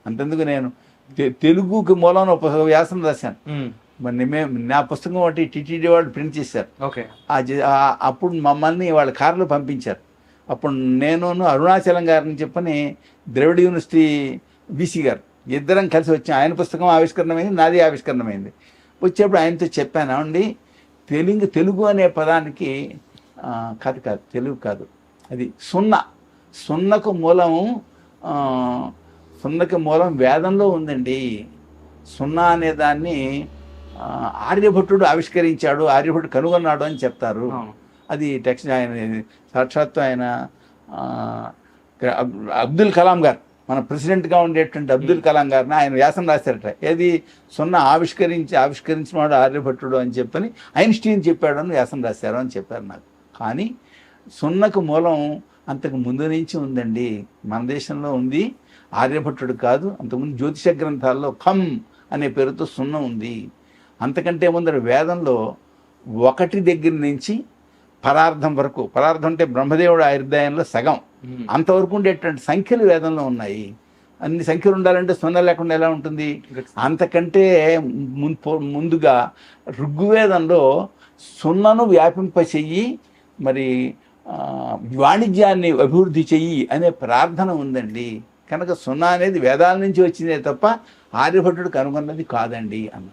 అంతెందుకు నేను తెలుగుకి మూలం ఒక వ్యాసం రాశాను. మరి నా పుస్తకం ఒకటి టీటీడీ వాళ్ళు ప్రింట్ చేశారు. అప్పుడు మమ్మల్ని వాళ్ళ కారులో పంపించారు. అప్పుడు నేను అరుణాచలం గారిని చెప్పని ద్రవిడ యూనివర్సిటీ బీసీ గారు ఇద్దరం కలిసి వచ్చాం. ఆయన పుస్తకం ఆవిష్కరణమైంది, నాది ఆవిష్కరణమైంది. వచ్చేప్పుడు ఆయనతో చెప్పాను, అండి తెలుగు అనే పదానికి కాదు తెలుగు కాదు, అది సున్నకు మూలం వేదంలో ఉందండి. సున్నా అనే దాన్ని ఆర్యభట్టుడు ఆవిష్కరించాడు, ఆర్యభట్టుడు కనుగొన్నాడు అని చెప్తారు. అది టెక్స్ట్ ఆయన సాక్షాత్తు ఆయన అబ్దుల్ కలాం గారు, మన ప్రెసిడెంట్గా ఉండేటువంటి అబ్దుల్ కలాం గారిని ఆయన వ్యాసం రాశారట. ఏది సున్నా ఆవిష్కరించిన వాడు ఆర్యభట్టుడు అని చెప్పని ఐన్స్టీన్ చెప్పాడు అని వ్యాసం రాశారు అని చెప్పారు నాకు. కానీ సున్నకు మూలం అంతకు ముందు నుంచి ఉందండి. మన దేశంలో ఉంది, ఆర్యభట్టుడు కాదు. అంతకుముందు జ్యోతిష గ్రంథాల్లో ఖమ్ అనే పేరుతో సున్న ఉంది. అంతకంటే ముందర వేదంలో 1 దగ్గర నుంచి పరార్థం వరకు, పరార్థం అంటే బ్రహ్మదేవుడు ఆయుర్దాయంలో సగం అంతవరకు ఉండేటువంటి సంఖ్యలు వేదంలో ఉన్నాయి. అన్ని సంఖ్యలు ఉండాలంటే సున్నా లేకుండా ఎలా ఉంటుంది? అంతకంటే ముందుగా ఋగ్వేదంలో సున్నను వ్యాపింపచెయ్యి, మరి వాణిజ్యాన్ని అభివృద్ధి చెయ్యి అనే ప్రార్థన ఉందండి. కనుక సున్నా అనేది వేదాల నుంచి వచ్చిందే తప్ప ఆర్యభట్టుడు కనుగొన్నది కాదండి అన్న.